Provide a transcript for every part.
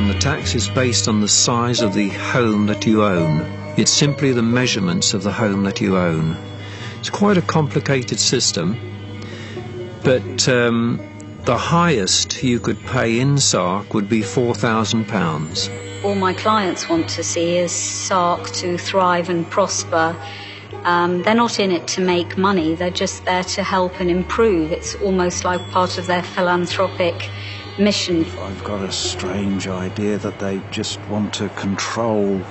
the tax is based on the size of the home that you own. It's simply the measurements of the home that you own. It's quite a complicated system, but the highest you could pay in Sark would be £4,000. All my clients want to see is Sark to thrive and prosper. They're not in it to make money, they're just there to help and improve. It's almost like part of their philanthropic mission. I've got a strange idea that they just want to control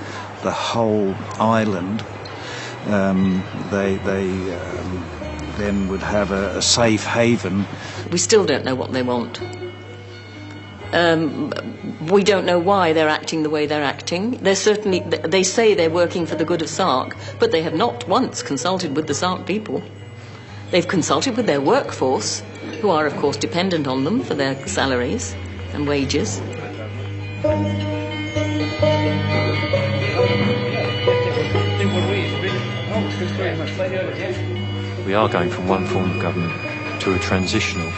the whole island. They then would have a safe haven. We still don't know what they want. We don't know why they're acting the way they're acting. They say they're working for the good of Sark, but they have not once consulted with the Sark people. They've consulted with their workforce, who are of course dependent on them for their salaries and wages. We are going from one form of government to a transitional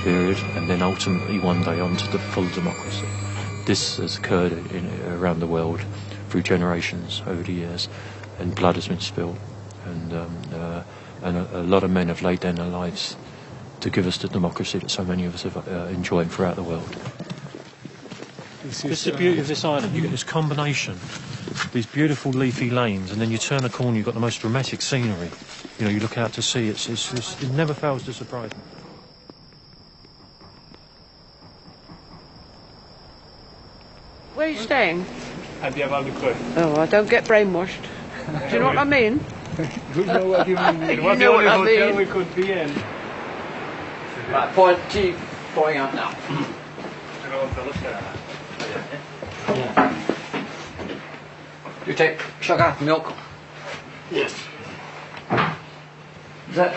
period, and then ultimately one day onto the full democracy. This has occurred around the world through generations over the years, and blood has been spilled, and a lot of men have laid down their lives to give us the democracy that so many of us have enjoyed throughout the world. This is the beauty of this island. You get this combination, these beautiful leafy lanes, and then you turn a corner, you've got the most dramatic scenery. You know, you look out to sea, it never fails to surprise me. Where are you staying? At the Aval de Creux. Oh, I don't get brainwashed. Do you know what I mean? You know what you mean. It was You the know only what I hotel mean. we could be in. Right, pouring out now. You take sugar, milk. Yes. Does that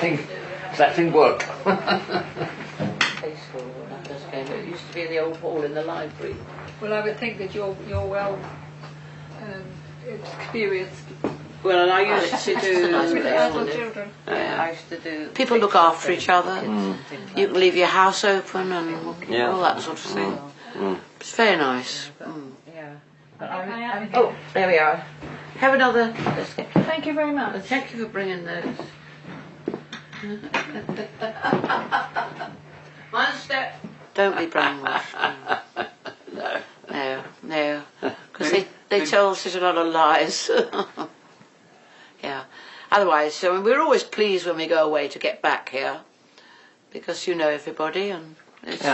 thing work? It used to be in the old hall in the library. Well, I would think that you're well experienced. Well, I used to do... With adult children. I used to do... People look after each other. You can leave your house open and all that sort of thing. It's very nice. Oh, there we are. Have another... Thank you very much. Thank you for bringing those. One step. Don't be brainwashed. No. Because they tell us a lot of lies. Yeah. Otherwise, we're always pleased when we go away to get back here, because you know everybody and it's,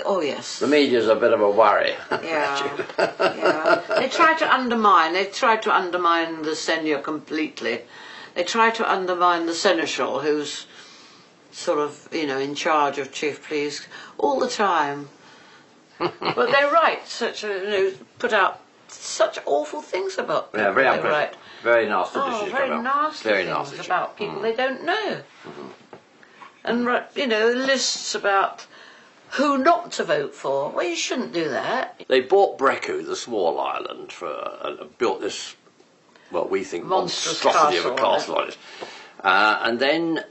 oh yes. The media's a bit of a worry. Yeah. They try to undermine the senior completely. They try to undermine the seneschal, who's sort of, in charge of Chief Police all the time. But they write put out such awful things about people. Yeah, very unpleasant. Very nasty dishes. Oh, very nasty things about people they don't know. And lists about who not to vote for. Well, you shouldn't do that. They bought Breccu, the small island, and built this, what we think, monstrosity of a castle on it. And then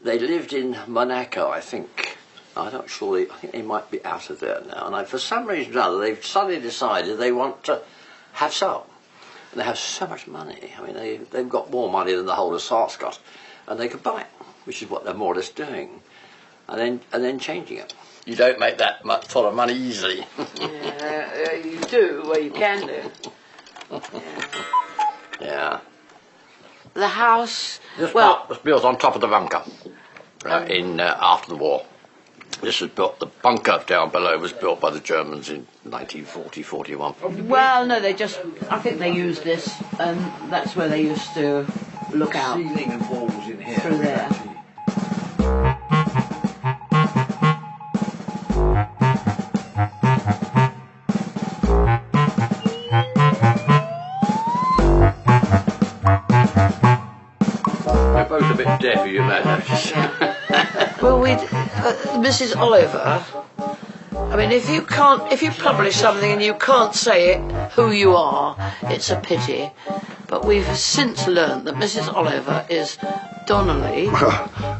they lived in Monaco, I think. I'm not sure. I think they might be out of there now. And for some reason or other, they've suddenly decided they want to have Sark. And they have so much money. I mean, they've got more money than the whole of Sark's got, and they could buy it, which is what they're more or less doing, and then changing it. You don't make that much sort of money easily. Yeah, you do. Well, you can do. Yeah. The house. This part was built on top of the bunker after the war. This was built. The bunker down below was built by the Germans in 1940-41. Well, no, I think they used this, and that's where they used to look out. Ceiling and walls in here. Through there. They're both a bit deaf, you may notice. Well, Mrs. Oliver, I mean, if you publish something and you can't say who you are, it's a pity. But we've since learned that Mrs. Oliver is Donnelly.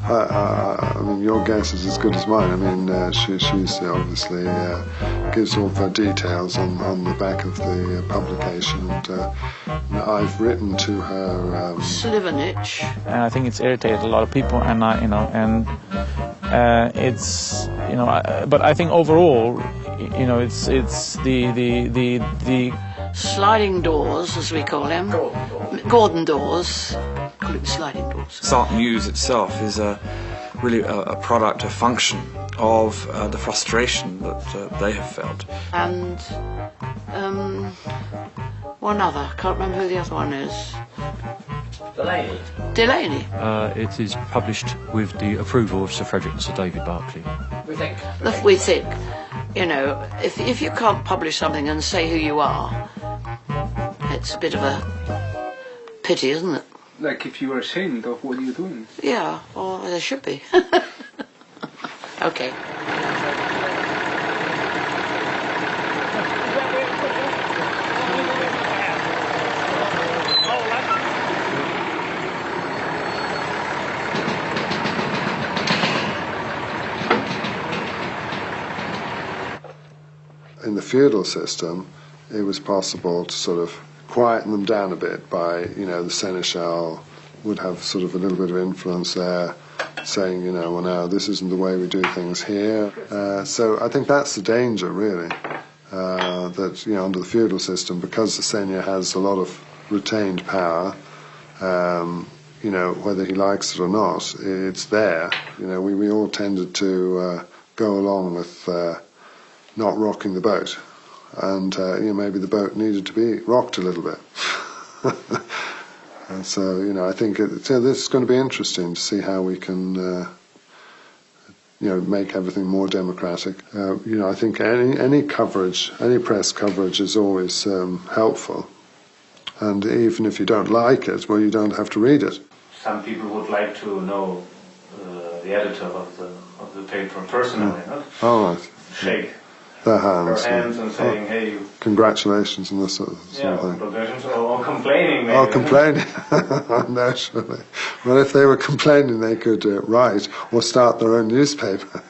I mean, your guess is as good as mine. I mean, she's obviously gives all of her details on the back of the publication, and I've written to her. Slivenich. And I think it's irritated a lot of people, and it's but I think overall, it's the sliding doors, as we call them, Gordon doors. Call it sliding doors. Sark News itself is really a product, a function of the frustration that they have felt. And one other, can't remember who the other one is. Delaney. It is published with the approval of Sir Frederick and Sir David Berkeley. We think, if you can't publish something and say who you are, it's a bit of a pity, isn't it? Like if you were ashamed of what you're doing. Yeah, or there should be. Okay. In the feudal system, it was possible to sort of quieten them down a bit by, the seneschal would have sort of a little bit of influence there, saying, well, now this isn't the way we do things here. So I think that's the danger, really, that, under the feudal system, because the seigneur has a lot of retained power, whether he likes it or not, it's there. We all tended to go along with not rocking the boat. And maybe the boat needed to be rocked a little bit. And so, I think this is going to be interesting to see how we can, make everything more democratic. I think any coverage, any press coverage is always helpful. And even if you don't like it, well, you don't have to read it. Some people would like to know the editor of the paper personally, not All right. shake Their hands. their hands and saying, hey, congratulations and this sort of thing. congratulations, or complaining maybe. Oh, complaining. No, surely. Well, if they were complaining, they could write or start their own newspaper.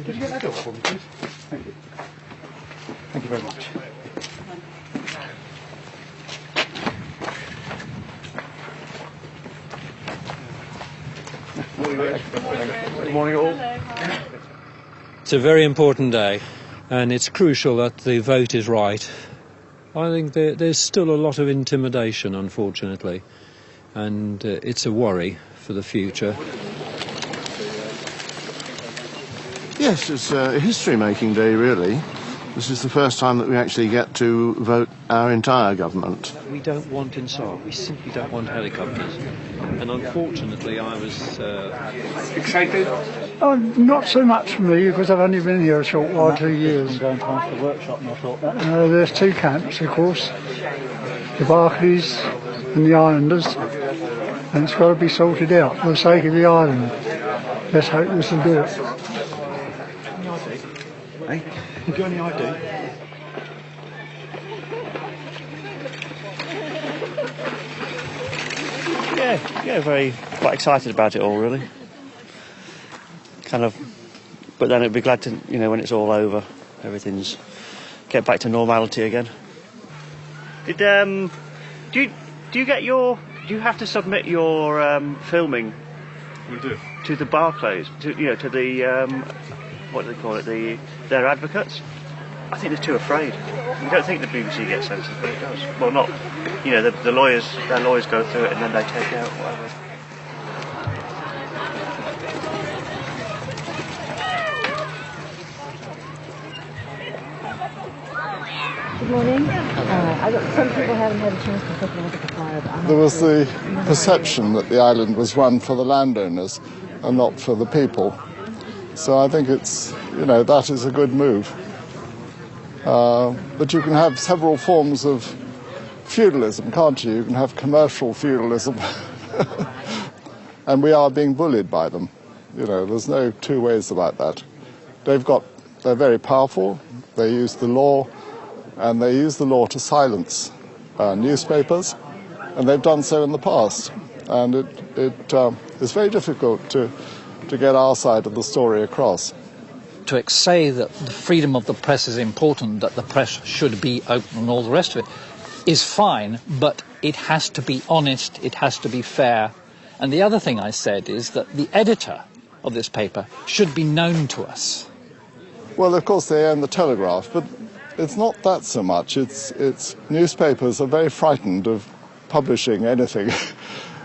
Could you get that door for me, please? Thank you. Thank you very much. Good morning all. It's a very important day, and it's crucial that the vote is right. I think there's still a lot of intimidation, unfortunately, and it's a worry for the future. Yes, it's a history-making day, really. This is the first time that we actually get to vote our entire government. We don't want in Sark, we simply don't want helicopters. And unfortunately I was... Excited? Oh, not so much for me, because I've only been here a short while, 2 years. Going past the workshop and I thought that. There's two camps, of course. The Barclays and the Islanders. And it's got to be sorted out for the sake of the island. Let's hope this will do it. Hey, you got any ID? Yeah, quite excited about it all, really. Kind of, but then it'd be glad to, when it's all over, everything's get back to normality again. Do you have to submit your filming? We do. To the Barclays, to the what do they call it? Their advocates. I think they're too afraid. You don't think the BBC gets censored, but it does. Well, not. The lawyers. Their lawyers go through it and then they take it out, whatever. Good morning. Some people haven't had a chance to take a look at the flyer. There was the perception that the island was one for the landowners and not for the people. So I think it's, that is a good move. But you can have several forms of feudalism, can't you? You can have commercial feudalism. And we are being bullied by them. There's no two ways about that. They're very powerful. They use the law, and they use the law to silence newspapers, and they've done so in the past. And it's very difficult to get our side of the story across. To say that the freedom of the press is important, that the press should be open and all the rest of it, is fine, but it has to be honest, it has to be fair. And the other thing I said is that the editor of this paper should be known to us. Well, of course they own the Telegraph, but it's not that so much. It's newspapers are very frightened of publishing anything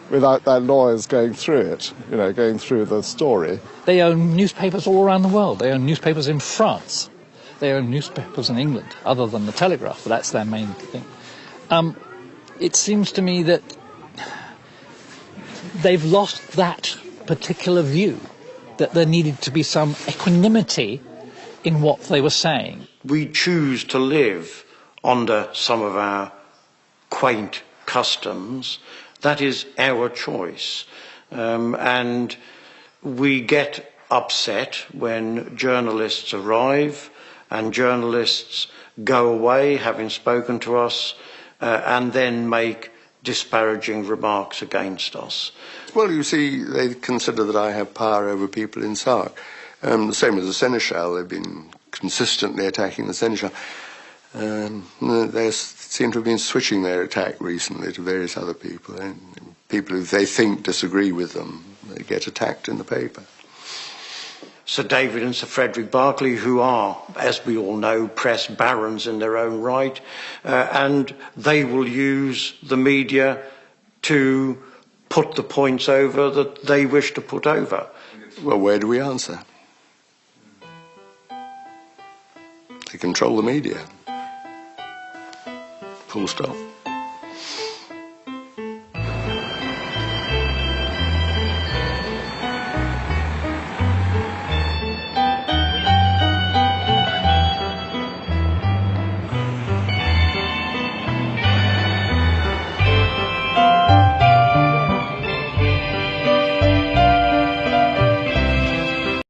without their lawyers going through it, going through the story. They own newspapers all around the world. They own newspapers in France. They own newspapers in England, other than the Telegraph, but that's their main thing. It seems to me that they've lost that particular view, that there needed to be some equanimity in what they were saying. We choose to live under some of our quaint customs. That is our choice. And we get upset when journalists arrive and journalists go away, having spoken to us, and then make disparaging remarks against us. Well, you see, they consider that I have power over people in Sark. The same as the Seneschal. They've been consistently attacking the Seneschal. They seem to have been switching their attack recently to various other people. And people who they think disagree with them, they get attacked in the paper. Sir David and Sir Frederick Berkeley, who are, as we all know, press barons in their own right, and they will use the media to put the points over that they wish to put over. Well, where do we answer? They control the media. Full stop.